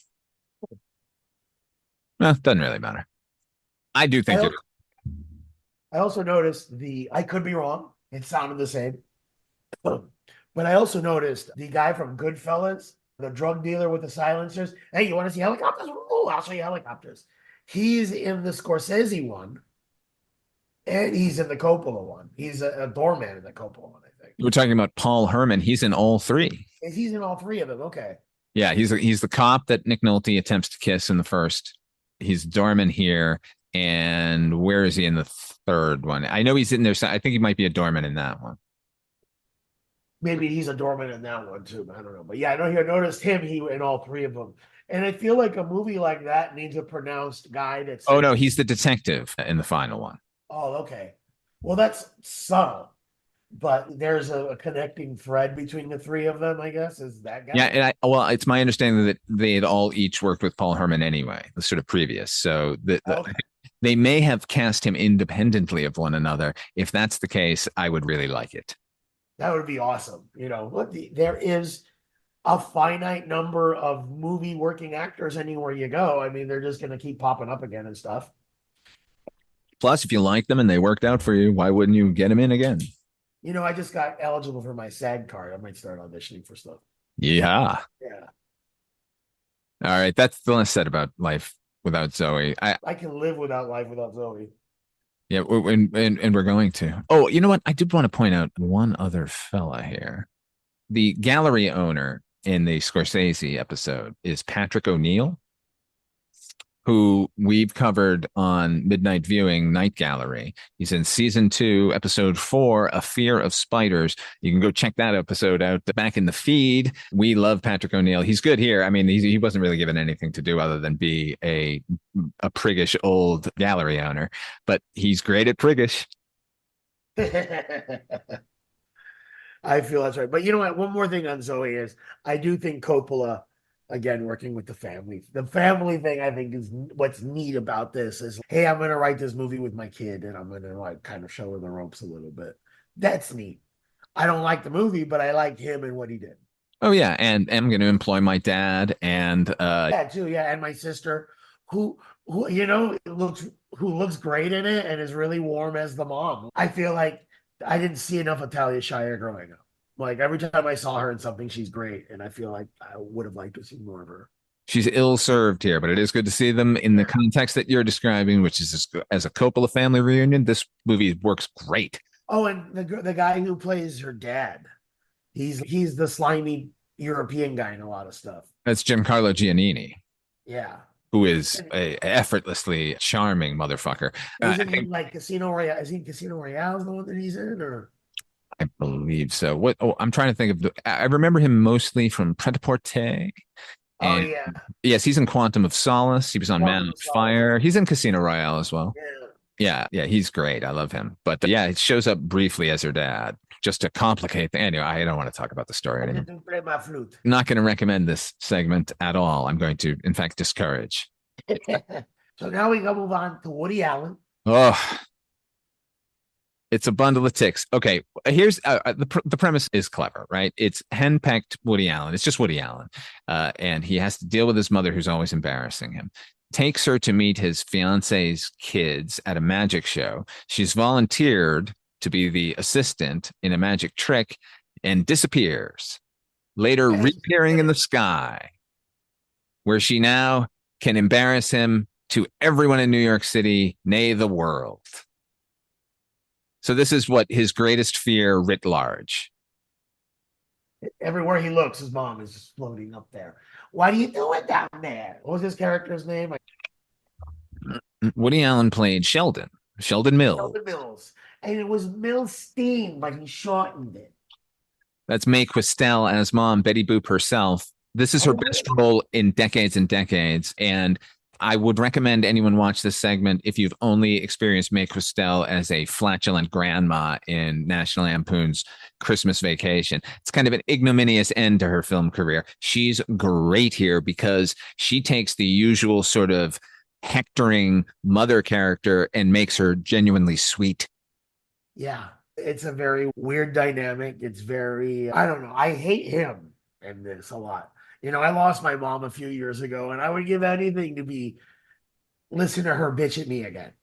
Well, doesn't really matter. I do think it. I also noticed I could be wrong. It sounded the same. But I also noticed the guy from Goodfellas, the drug dealer with the silencers. Hey, you want to see helicopters? Oh, I'll show you helicopters. He's in the Scorsese one, and he's in the Coppola one. He's a doorman in the Coppola one, I think. We're talking about Paul Herman. He's in all three. He's in all three of them. Okay. Yeah, he's the cop that Nick Nolte attempts to kiss in the first. He's doorman here. And where is he in the third one? I know he's in there. So I think he might be a doorman in that one. Maybe he's a doorman in that one too. I don't know. But yeah, I know I noticed him. He in all three of them. And I feel like a movie like that needs a pronounced guy that's. Oh, no, he's the detective in the final one. Oh, okay. Well, that's subtle. But there's a connecting thread between the three of them, I guess, is that guy. Yeah, and it's my understanding that they'd all each worked with Paul Herman anyway, the sort of previous. So they may have cast him independently of one another. If that's the case, I would really like it. That would be awesome. There is a finite number of movie working actors anywhere you go. I mean, they're just going to keep popping up again and stuff. Plus, if you like them and they worked out for you, why wouldn't you get them in again? I just got eligible for my SAG card. I might start auditioning for stuff. Yeah. Yeah. All right. That's the last said about Life Without Zoe. I can live without Life Without Zoe. Yeah. And we're going to. Oh, you know what? I did want to point out one other fella here. The gallery owner in the Scorsese episode is Patrick O'Neill, who we've covered on Midnight Viewing Night Gallery. He's in season 2, episode 4, A Fear of Spiders. You can go check that episode out back in the feed. We love Patrick O'Neill. He's good here. I mean, he wasn't really given anything to do other than be a priggish old gallery owner, but he's great at priggish. I feel that's right. But you know what? One more thing on Zoe is I do think Coppola, again, working with the family. The family thing, I think, is what's neat about this is, hey, I'm going to write this movie with my kid and I'm going to kind of show her the ropes a little bit. That's neat. I don't like the movie, but I like him and what he did. Oh, yeah. And I'm going to employ my dad and yeah, too. Yeah. And my sister who looks great in it and is really warm as the mom. I feel like I didn't see enough of Talia Shire growing up. Like every time I saw her in something, she's great. And I feel like I would have liked to see more of her. She's ill-served here, but it is good to see them in the context that you're describing, which is as a Coppola family reunion. This movie works great. Oh, and the guy who plays her dad, he's the slimy European guy in a lot of stuff. That's Giancarlo Giannini. Yeah. Who is a effortlessly charming motherfucker. Isn't he like Casino Royale? Is he Casino Royale the one that he's in, or? I believe so. What? Oh, I'm trying to think of. I remember him mostly from Pret-a-Porter. Oh yeah. Yes, he's in Quantum of Solace. He was on Man on Fire. He's in Casino Royale as well. Yeah. He's great. I love him. But yeah, it shows up briefly as her dad, just to complicate. Anyway, I don't want to talk about the story anymore. Play my flute. I'm not going to recommend this segment at all. I'm going to, in fact, discourage. So now we go move on to Woody Allen. Oh. It's a bundle of ticks. Okay, here's the premise is clever, right? It's henpecked Woody Allen. It's just Woody Allen. And he has to deal with his mother who's always embarrassing him. Takes her to meet his fiance's kids at a magic show. She's volunteered to be the assistant in a magic trick and disappears. Later reappearing in the sky, where she now can embarrass him to everyone in New York City, nay, the world. So this is what his greatest fear writ large. Everywhere he looks, his mom is just floating up there. Why do you do it down there? What was his character's name? Woody Allen played Sheldon Mills. Sheldon Mills. And it was Milstein, but he shortened it. That's Mae Questel as mom, Betty Boop herself. This is her best role in decades and decades. And I would recommend anyone watch this segment if you've only experienced Mae Questel as a flatulent grandma in National Lampoon's Christmas Vacation. It's kind of an ignominious end to her film career. She's great here because she takes the usual sort of hectoring mother character and makes her genuinely sweet. Yeah, it's a very weird dynamic. It's very, I don't know. I hate him in this a lot. I lost my mom a few years ago, and I would give anything to listen to her bitch at me again.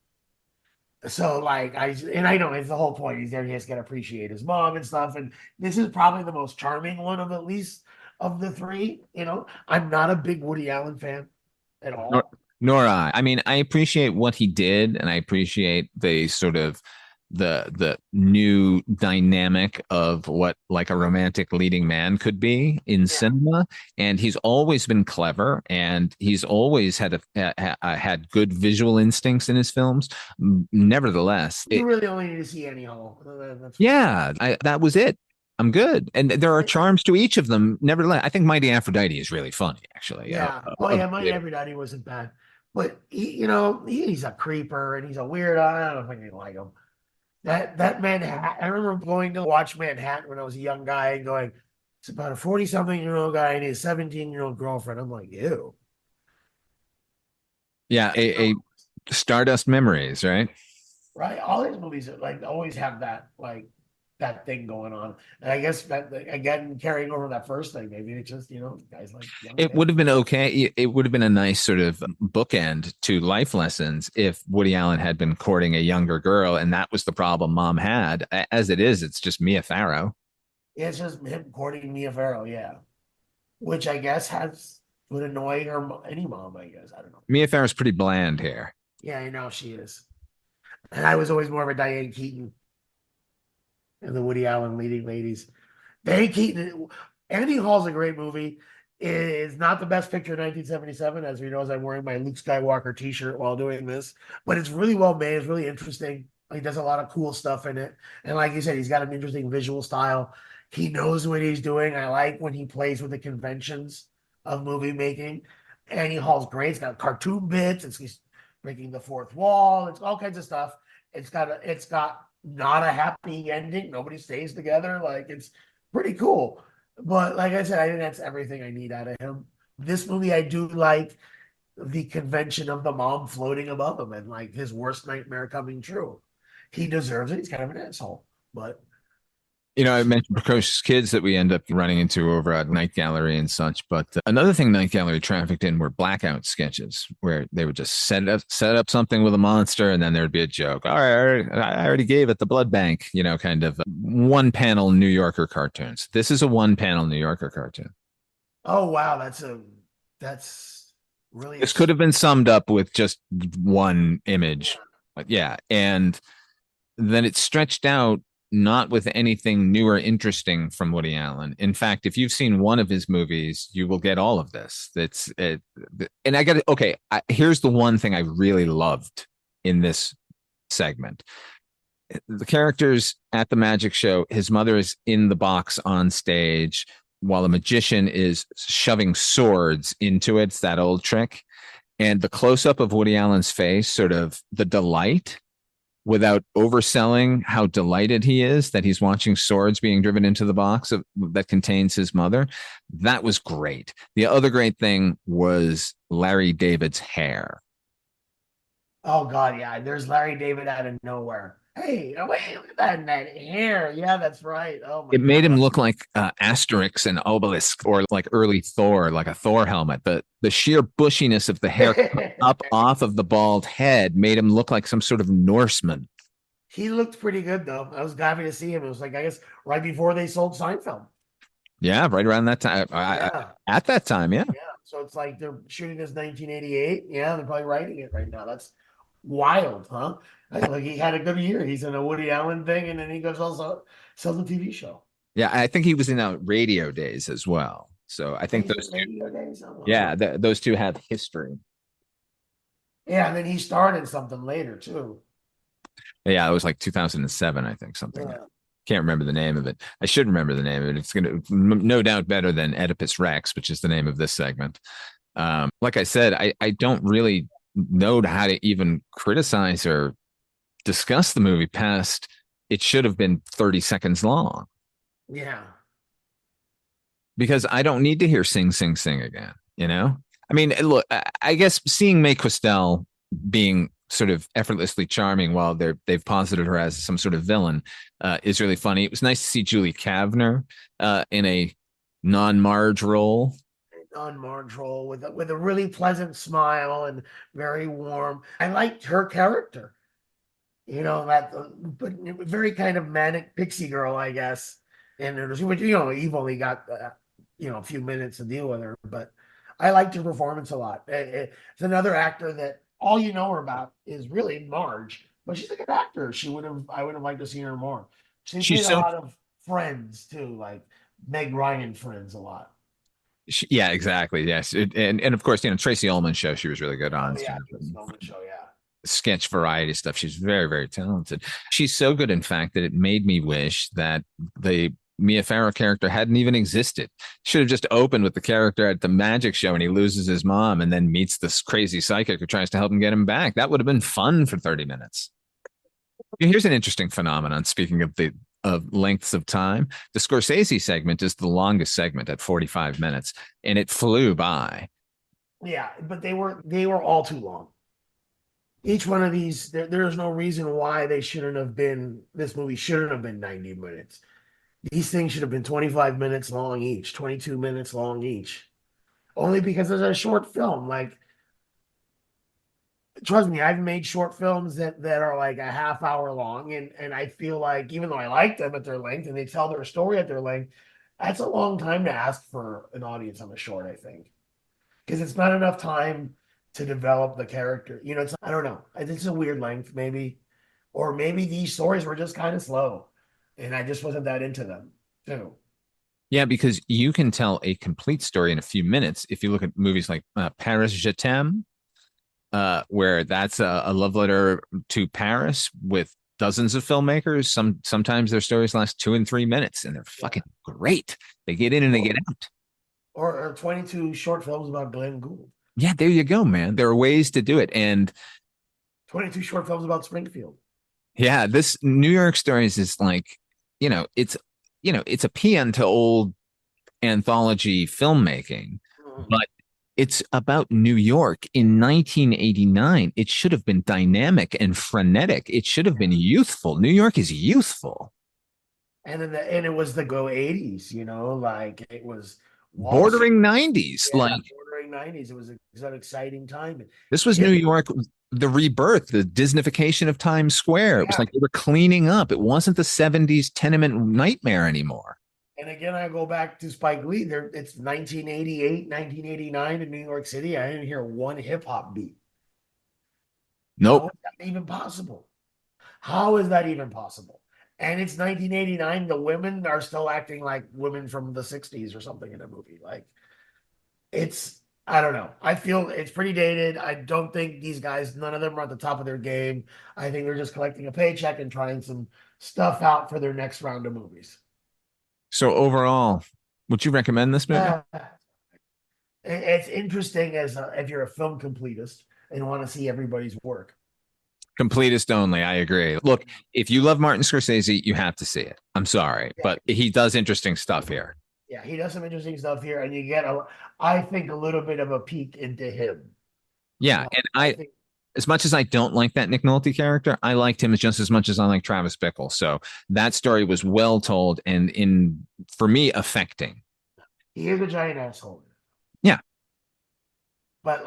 So like I know it's the whole point. He's there, he has to appreciate his mom and stuff. And this is probably the most charming one of at least of the three. I'm not a big Woody Allen fan at Nor, all. nor I. I mean, I appreciate what he did, and I appreciate the sort of the new dynamic of what like a romantic leading man could be in cinema. And he's always been clever, and he's always had good visual instincts in his films. Nevertheless, You really only need to see Annie Hall. that was it. I'm good. And there are charms to each of them. Nevertheless, I think Mighty Aphrodite is really funny, actually. Yeah. My Everybody wasn't bad. But he's a creeper and he's a weirdo. I don't think I like him. That Manhattan. I remember going to watch Manhattan when I was a young guy and going, it's about a 40-something-year-old guy and his 17-year-old girlfriend. I'm like, ew. Yeah, a Stardust Memories, right? Right. All his movies like always have that thing going on. And I guess that again carrying over that first thing, maybe it's just, guys like it would have been okay. It would have been a nice sort of bookend to life lessons if Woody Allen had been courting a younger girl, and that was the problem mom had. As it is, it's just Mia Farrow. Yeah, it's just him courting Mia Farrow, yeah. Which I guess would annoy any mom, I guess. I don't know. Mia Farrow's pretty bland here. Yeah, I know she is. And I was always more of a Diane Keaton and the Woody Allen leading ladies. Diane Keaton, Annie Hall's a great movie. It is not the best picture in 1977, as we know, as I'm wearing my Luke Skywalker t-shirt while doing this. But it's really well made. It's really interesting. He does a lot of cool stuff in it. And like you said, he's got an interesting visual style. He knows what he's doing. I like when he plays with the conventions of movie making. Annie Hall's great. It's got cartoon bits. He's breaking the fourth wall. It's all kinds of stuff. It's got not a happy ending. Nobody stays together. Like, it's pretty cool. But like I said, I think that's everything I need out of him. This movie, I do like the convention of the mom floating above him and like his worst nightmare coming true. He deserves it. He's kind of an asshole, but I mentioned Precocious Kids that we end up running into over at Night Gallery and such. But another thing Night Gallery trafficked in were blackout sketches where they would just set up something with a monster, and then there would be a joke. All right, I already gave it the blood bank, kind of one panel New Yorker cartoons. This is a one panel New Yorker cartoon. Oh, wow. That's really. This could have been summed up with just one image. Yeah. And then it stretched out, not with anything new or interesting from Woody Allen. In fact, if you've seen one of his movies, you will get all of this. And I got it. Okay, here's the one thing I really loved in this segment. The characters at the magic show, his mother is in the box on stage while a magician is shoving swords into it. It's that old trick. And the close-up of Woody Allen's face, sort of the delight, without overselling how delighted he is that he's watching swords being driven into the box that contains his mother. That was great. The other great thing was Larry David's hair. Oh, God, yeah. There's Larry David out of nowhere. Hey, wait, look at that hair. Yeah, that's right. Oh, my It made him look like Asterix and Obelisk, or like early Thor, like a Thor helmet. The sheer bushiness of the hair up off of the bald head made him look like some sort of Norseman. He looked pretty good, though. I was happy to see him. It was like, I guess, right before they sold Seinfeld. Yeah, right around that time. At that time, yeah. Yeah, so it's like they're shooting this 1988. Yeah, they're probably writing it right now. That's wild, huh? Like, he had a good year. He's in a Woody Allen thing, and then he goes also sells a TV show. Yeah, I think he was in Radio Days as well. So I think those two, those two have history. Yeah, and then he starred in something later too. Yeah, it was like 2007, I think, something. Yeah. Can't remember the name of it. I should remember the name of it. It's going to no doubt better than Oedipus Wrecks, which is the name of this segment. Like I said, I don't really know how to even criticize or discuss the movie past it should have been 30 seconds long. Yeah. Because I don't need to hear sing, sing, sing again, I mean, look, I guess seeing Mae Questel being sort of effortlessly charming while they've posited her as some sort of villain is really funny. It was nice to see Julie Kavner in a non-Marge role. Non-Marge role with a really pleasant smile and very warm. I liked her character. You know, that, but very kind of manic pixie girl, I guess. And it was, you know, you've only got, you know, a few minutes to deal with her, but I liked her performance a lot. It's another actor that all you know her about is really Marge, but she's a good actor. I would have liked to see her more. She She's played a so lot of Friends too, like Meg Ryan Friends a lot. yeah, exactly. Yes. And of course, you know, Tracy Ullman's show she was really good on. Oh yeah, Tracy Ullman show, yeah. Sketch variety stuff. She's very, very talented. She's so good, in fact, that it made me wish that the Mia Farrow character hadn't even existed. Should have just opened with the character at the magic show and he loses his mom and then meets this crazy psychic who tries to help him get him back. That would have been fun for 30 minutes. Here's an interesting phenomenon. Speaking of the lengths of time, the Scorsese segment is the longest segment at 45 minutes, and it flew by. Yeah, but they were all too long. Each one of these, there's no reason why this movie shouldn't have been 90 minutes. These things should have been 25 minutes long each, 22 minutes long each. Only because it's a short film. Like, trust me, I've made short films that are like a half hour long, and I feel like even though I like them at their length and they tell their story at their length, that's a long time to ask for an audience on a short, I think. Because it's not enough time to develop the character. You know, I don't know. It's a weird length, maybe. Or maybe these stories were just kind of slow. And I just wasn't that into them, too. Yeah, because you can tell a complete story in a few minutes. If you look at movies like Paris, Je t'aime, where that's a love letter to Paris with dozens of filmmakers. Sometimes their stories last 2 and 3 minutes, and they're fucking great. They get in and they get out. Or 22 short films about Glenn Gould. Yeah, there you go, man. There are ways to do it. And 22 short films about Springfield. Yeah, this New York Stories is like, it's a paean to old anthology filmmaking, but it's about New York in 1989. It should have been dynamic and frenetic. It should have been youthful. New York is youthful. And it was the go 80s, like it was bordering 90s. Yeah, like bordering 90s. It was an exciting time. This was New York, the rebirth, the Disneyfication of Times Square. It was like they were cleaning up. It wasn't the 70s tenement nightmare anymore. And again, I go back to Spike Lee. It's 1988, 1989 in New York City. I didn't hear one hip hop beat. Nope. How is that even possible? How is that even possible? And it's 1989. The women are still acting like women from the 60s or something in a movie. Like, I don't know. I feel it's pretty dated. I don't think these guys, none of them are at the top of their game. I think they're just collecting a paycheck and trying some stuff out for their next round of movies. So overall, would you recommend this movie? It's interesting if you're a film completist and want to see everybody's work. Completist only. I agree. Look, if you love Martin Scorsese, you have to see it. I'm sorry, but he does interesting stuff here. Yeah, he does some interesting stuff here, and you get, I think, a little bit of a peek into him. Yeah, and I as much as I don't like that Nick Nolte character, I liked him just as much as I like Travis Bickle. So that story was well told and for me, affecting. He is a giant asshole. Yeah.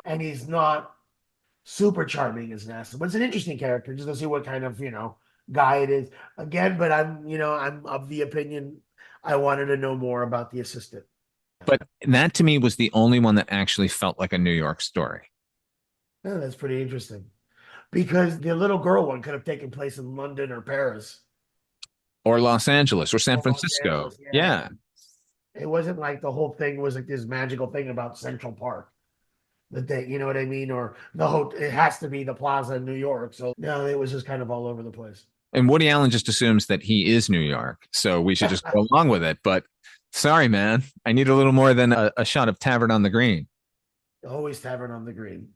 And he's not super charming as an asshole, but it's an interesting character just to see what kind of, guy it is. Again, but I'm of the opinion I wanted to know more about the assistant. But that to me was the only one that actually felt like a New York story. Yeah, that's pretty interesting. Because the little girl one could have taken place in London or Paris. Or Los Angeles or San Francisco. Angeles, yeah. It wasn't like the whole thing was like this magical thing about Central Park. That they, you know what I mean? Or it has to be the plaza in New York. So no, it was just kind of all over the place. And Woody Allen just assumes that he is New York. So we should just go along with it. But sorry, man, I need a little more than a shot of Tavern on the Green. Always Tavern on the Green.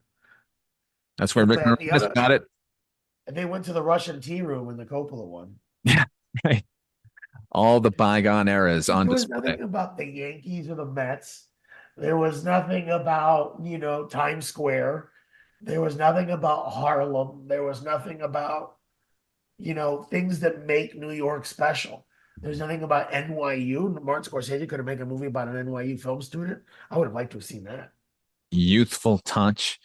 That's where Rick Moranis got it. And they went to the Russian tea room in the Coppola one. Yeah, right. All the bygone eras on display. There was nothing about the Yankees or the Mets. There was nothing about, Times Square. There was nothing about Harlem. There was nothing about, things that make New York special. There's nothing about NYU. Martin Scorsese could have made a movie about an NYU film student. I would have liked to have seen that. Youthful touch.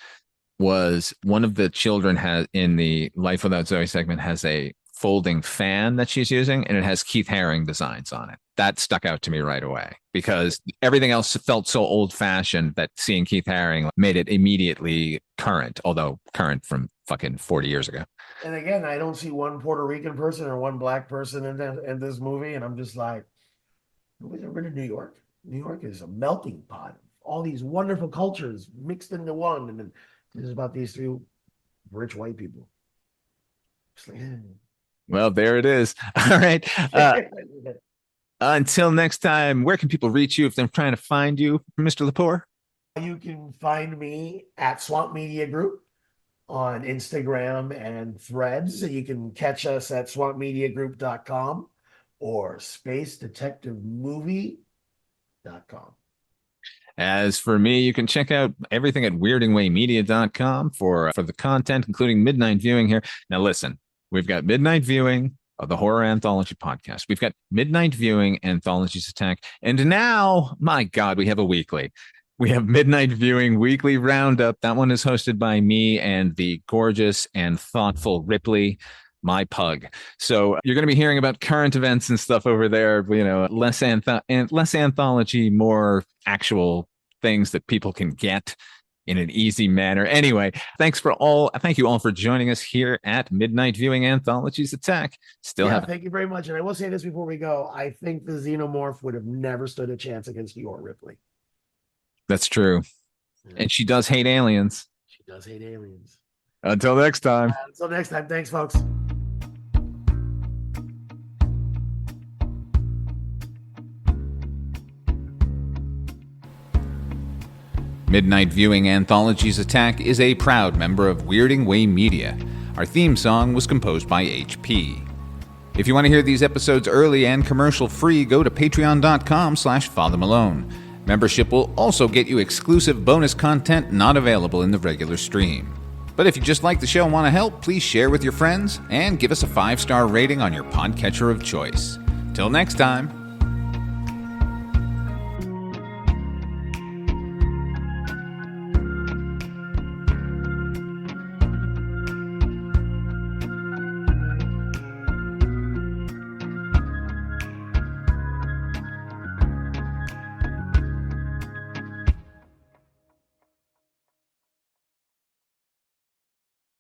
was one of the children has in the Life Without Zoe segment has a folding fan that she's using, and it has Keith Haring designs on it. That stuck out to me right away because everything else felt so old fashioned that seeing Keith Haring made it immediately current, although current from fucking 40 years ago. And again, I don't see one Puerto Rican person or one black person in this movie, and I'm just like, nobody's ever been to New York. New York is a melting pot. All these wonderful cultures mixed into one, and then this is about these three rich white people. Like, well, there it is. All right. Until next time, where can people reach you if they're trying to find you, Mr. Llapur? You can find me at Swamp Media Group on Instagram and Threads. You can catch us at swampmediagroup.com or spacedetectivemovie.com. As for me, you can check out everything at weirdingwaymedia.com for the content, including Midnight Viewing here. Now, listen, we've got Midnight Viewing, the horror anthology podcast. We've got Midnight Viewing Anthologies Attack. And now, my God, we have a weekly. We have Midnight Viewing Weekly Roundup. That one is hosted by me and the gorgeous and thoughtful Ripley, my pug. So you're going to be hearing about current events and stuff over there, you know, less anthology, more actual things that people can get in an easy manner. Anyway, thank you all for joining us here at Midnight Viewing Anthologies Attack. Thank you very much. And I will say this before we go. I think the Xenomorph would have never stood a chance against you or Ripley. That's true. And she does hate aliens. She does hate aliens. Until next time. Thanks, folks. Midnight Viewing Anthologies Attack is a proud member of Weirding Way Media. Our theme song was composed by HP. If you want to hear these episodes early and commercial-free, go to patreon.com/Father Malone. Membership will also get you exclusive bonus content not available in the regular stream. But if you just like the show and want to help, please share with your friends and give us a 5-star rating on your podcatcher of choice. Till next time.